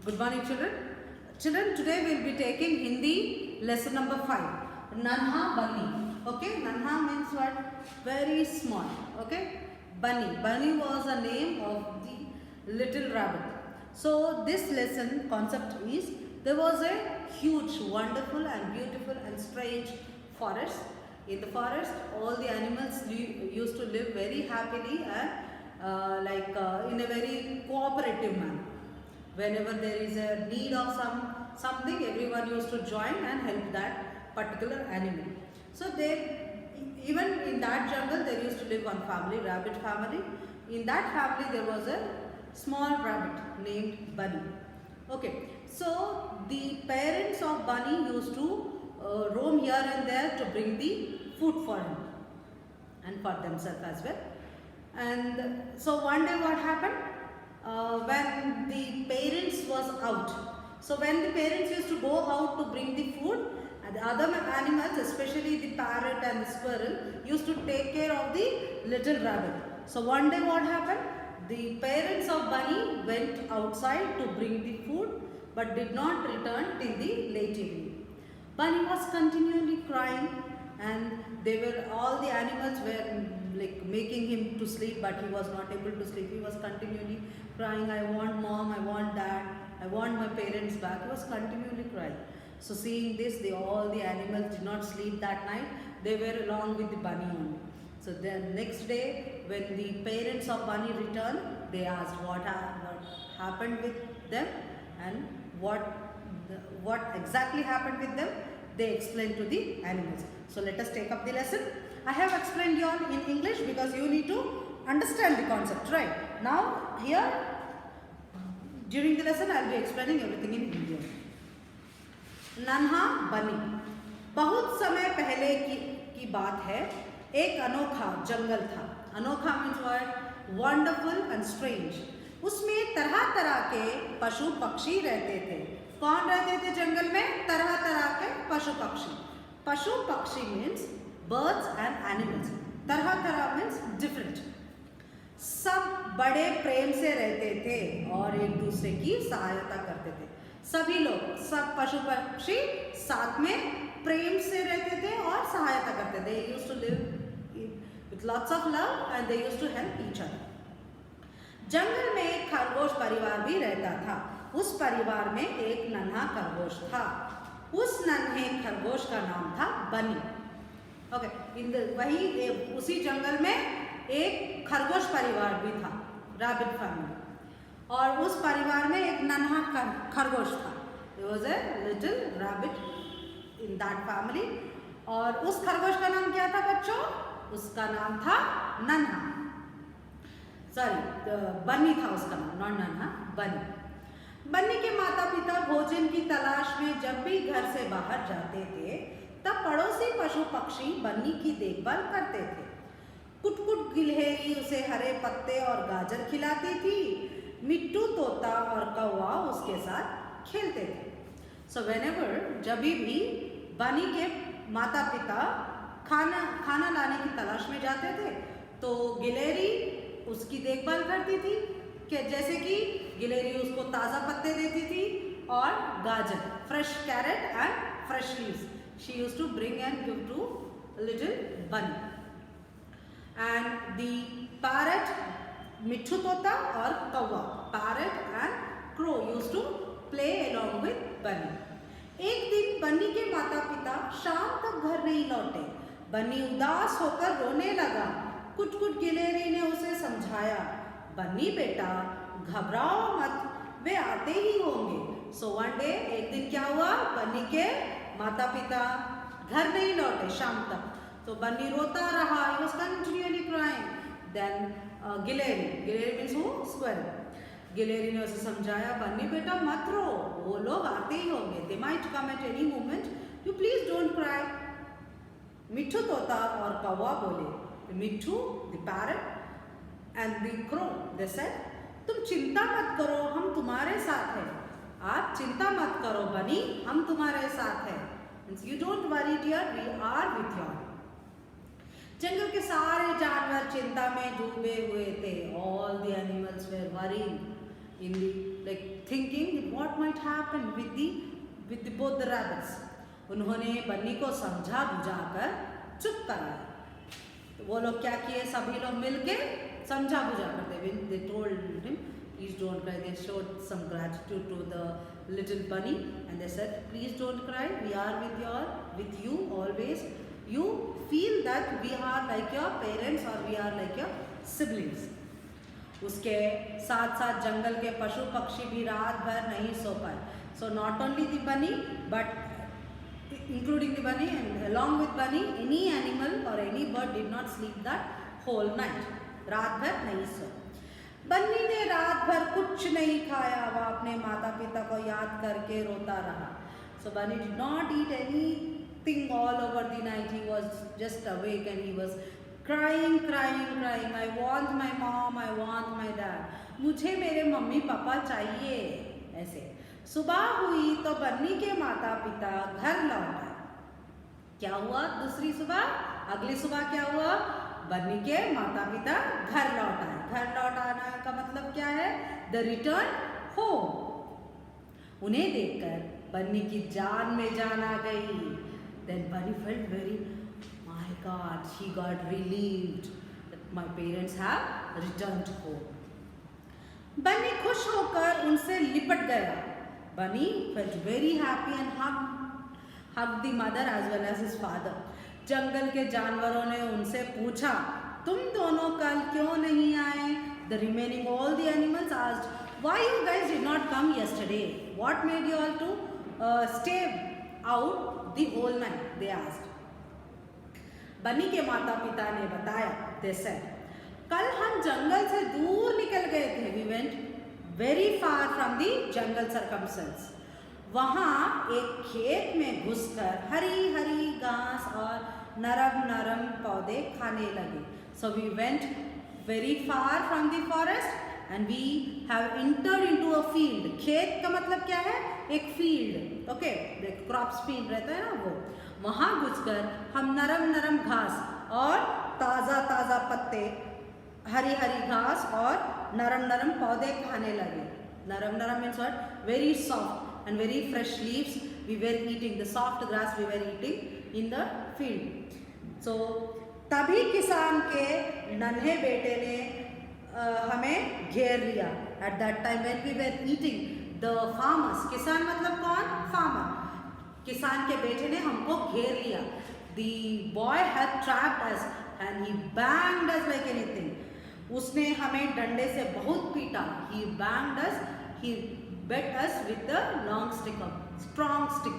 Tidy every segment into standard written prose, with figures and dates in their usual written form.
Good morning, children. Children, today we will be taking Hindi lesson number 5. Nanha Bunny. Okay, Nanha means what? Very small. Okay, Bunny. Bunny was a name of the little rabbit. So this lesson concept is there was a huge, wonderful and beautiful and strange forest. In the forest, all the animals used to live very happily and in a very cooperative manner. Whenever there is a need of something, everyone used to join and help that particular animal. So even in that jungle, there used to live one family, rabbit family. In that family, there was a small rabbit named Bunny. Okay, so the parents of Bunny used to roam here and there to bring the food for him and for themselves as well. And so one day what happened? When the parents was out. So when the parents used to go out to bring the food, and the other animals, especially the parrot and the squirrel, used to take care of the little rabbit. So one day what happened? The parents of Bunny went outside to bring the food but did not return till the late evening. Bunny was continually crying and all the animals were like making him to sleep, but he was not able to sleep. He was continually crying, I want mom, I want dad, I want my parents back. He was continually crying. So seeing this, all the animals did not sleep that night. They were along with the Bunny only. So the next day, when the parents of Bunny returned, they asked what happened with them and what exactly happened with them. They explained to the animals. So let us take up the lesson. I have explained you all in English because you need to understand the concept, right? Now here during the lesson I will be explaining everything in Hindi. नन्हा बनी. बहुत समय पहले की बात है. एक अनोखा जंगल था. अनोखा means what? Wonderful and strange. उसमें तरह तरह के पशु पक्षी रहते थे. कौन रहते थे जंगल में? तरह तरह के पशु पक्षी. पशु पक्षी means birds and animals. तरह तरह means different. सब बड़े प्रेम से रहते थे और एक दूसरे की सहायता करते थे. सभी लोग, सब पशु पक्षी साथ में प्रेम से रहते थे और सहायता करते थे. They used to live with lots of love and they used to help each other. जंगल में एक खरगोश परिवार भी रहता था. उस परिवार में एक नन्हा खरगोश था. उस नन्हे खरगोश का नाम था बनी. ओके, उसी जंगल में एक खरगोश परिवार भी था, रैबिट फैमिली. और उस परिवार में एक नन्हा खरगोश था. There was a little rabbit in that family. और उस खरगोश का नाम क्या था बच्चों? उसका नाम था नन्हा. बनी था उसका नाम, नॉट नन्हा, बनी. बन्नी के माता पिता भोजन की तलाश में जब भी घर से बाहर जाते थे तब पड़ोसी पशु पक्षी बन्नी की देखभाल करते थे. कुटकुट गिलहरी उसे हरे पत्ते और गाजर खिलाती थी. मिट्टू तोता और कौवा उसके साथ खेलते थे. सो व्हेनेवर जब भी बनी के माता पिता खाना लाने की तलाश में जाते थे तो गिलहरी उसकी देखभाल करती थी. जैसे कि गिलहरी उसको ताज़ा पत्ते देती थी और गाजर, fresh carrot and fresh leaves she used to bring and give to little bunny. And the parrot, Mitthu तोता और कौवा, parrot and crow used to play along with bunny. एक दिन बनी के माता पिता शाम तक घर नहीं लौटे. बनी उदास होकर रोने लगा. कुटकुट गिलहरी ने उसे समझाया, बन्नी बेटा घबराओ मत, वे आते ही होंगे. सो वन डे, एक दिन क्या हुआ? बन्नी के माता पिता घर नहीं लौटे शाम तक. तो बन्नी रोता रहा. He was continually crying. Then गिलहरी means who? Squirrel. गिलहरी ने उसे समझाया, बन्नी बेटा मत रो, वो लोग आते ही होंगे. They might come at any moment. You please don't cry. मिट्ठू तोता और कौवा बोले. मिट्ठू, the parrot, and the crow, they said, तुम चिंता मत करो, हम तुम्हारे साथ हैं. आप चिंता मत करो बनी, हम तुम्हारे साथ हैं. Means you don't worry dear, we are with you. जंगल के सारे जानवर चिंता में डूबे हुए थे. All the animals were worrying in the like thinking what might happen with the both the rabbits. उन्होंने बन्नी को समझा बुझाकर चुप कराया। तो वो लोग क्या किए, सभी लोग मिलके समझा बुझा करते। They told him, please don't cry. They showed some gratitude to the little bunny and they said, please don't cry. We are with you always. You feel that we are like your parents or we are like your siblings. उसके साथ साथ जंगल के पशु पक्षी भी रात भर नहीं सो पाए। So not only the bunny but including the bunny and along with bunny, any animal or any bird did not sleep that whole night. रात भर नहीं सो। बन्नी ने रात भर कुछ नहीं खाया, वह अपने माता पिता को याद करके रोता रहा। So bunny did not eat anything all over the night. He was just awake and he was crying. I want my mom, I want my dad. मुझे मेरे मम्मी पापा चाहिए। ऐसे सुबह हुई तो बन्नी के माता पिता घर लौट आए। क्या हुआ दूसरी सुबह? अगली सुबह क्या हुआ? बन्नी के माता पिता घर लौट आए। घर लौट आना का मतलब क्या है? The return home. उन्हें देखकर बन्नी की जान में जान आ गई। Then Bunny felt very, my God, she got relieved that my parents have returned home. Bunny खुश होकर उनसे लिपट गया। Bunny felt very happy and hugged the mother as well as his father. जंगल के जानवरों ने उनसे पूछा, तुम दोनों कल क्यों नहीं आए? The remaining all the animals asked, why you guys did not come yesterday? What made you all to stay out the whole night? They asked. बन्नी के माता पिता ने बताया, they said, कल हम जंगल से दूर निकल गए थे. We went very far from the jungle circumstance. वहाँ एक खेत में घुसकर हरी हरी घास और नरम नरम पौधे खाने लगे. So we went very far from the forest and we have entered into a field. खेत का मतलब क्या है? एक field. Okay, क्रॉप्स फील्ड रहता है ना वो. वहाँ घुसकर हम नरम नरम घास और ताज़ा ताज़ा पत्ते, हरी हरी घास और नरम नरम पौधे खाने लगे. नरम नरम means what? Very soft and very fresh leaves we were eating. The soft grass we were eating in the field. So तभी किसान के नन्हे बेटे ने हमें घेर लिया. At that time when we were eating, the farmers, किसान मतलब कौन? Farmer. किसान के बेटे ने हमको घेर लिया. The boy had trapped us and he banged us like anything. उसने हमें डंडे से बहुत पीटा. He banged us. He beat us with the long stick, a strong stick.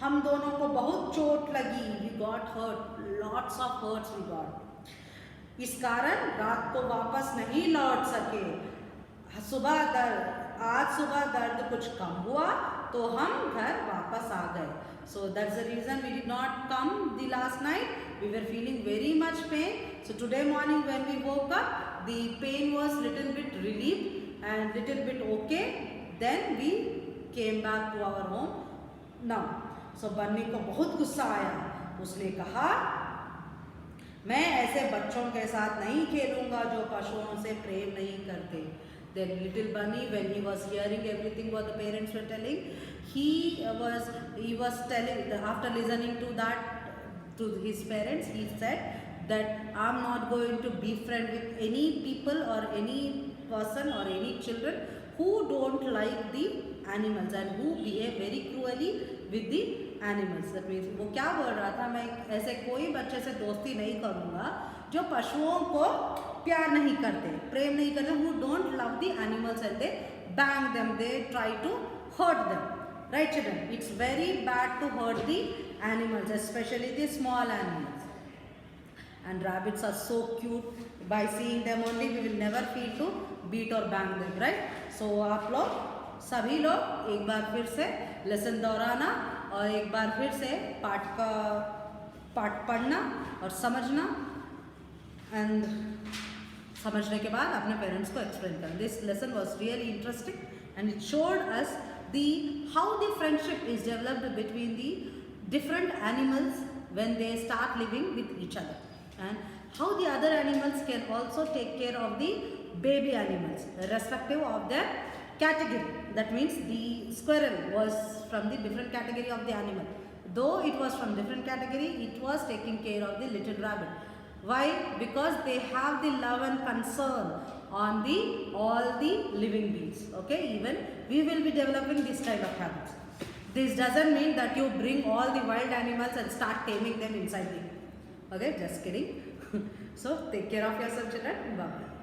हम दोनों को बहुत चोट लगी. We got hurt. Lots of hurts we got. इस कारण रात को वापस नहीं लौट सके. आज सुबह दर्द कुछ कम हुआ तो हम घर वापस आ गए. So that's the reason we did not come the last night. We were feeling very much pain. So today morning when we woke up, the pain was little bit relieved and little bit okay. Then we came back to our home now. So बन्नी को बहुत गुस्सा आया. उसने कहा, मैं ऐसे बच्चों के साथ नहीं खेलूंगा जो पशुओं से प्रेम नहीं करते. Then little bunny, when he was hearing everything what the parents were telling, he was telling, after listening to that to his parents, he said that I'm not going to be friend with any people or any person or any children who don't like the animals and who behave very cruelly with the animals. That means वो क्या बोल रहा था, मैं ऐसे कोई बच्चे से दोस्ती नहीं करूँगा जो पशुओं को प्यार नहीं करते, प्रेम नहीं करते, who don't love the animals and they bang them, they try to hurt them. Right children? It's very bad to hurt the animals, especially the small animals. And rabbits are so cute. By seeing them only we will never feel to beat or bang them, right? So आप लोग सभी लोग एक बार फिर से lesson दोहराना और एक बार फिर से पाठ पढ़ना और समझना, एंड समझने के बाद अपने पेरेंट्स को एक्सप्लेन करना. This lesson was really interesting and it showed us the how the friendship is developed between the different animals when they start living with each other, and how the other animals can also take care of the baby animals, irrespective of their category. That means the squirrel was from the different category of the animal. Though it was from different category, it was taking care of the little rabbit. Why? Because they have the love and concern on the all the living beings. Okay, even we will be developing this kind of habits. This doesn't mean that you bring all the wild animals and start taming them inside you. Okay, just kidding. So take care of yourself, children. Bye bye.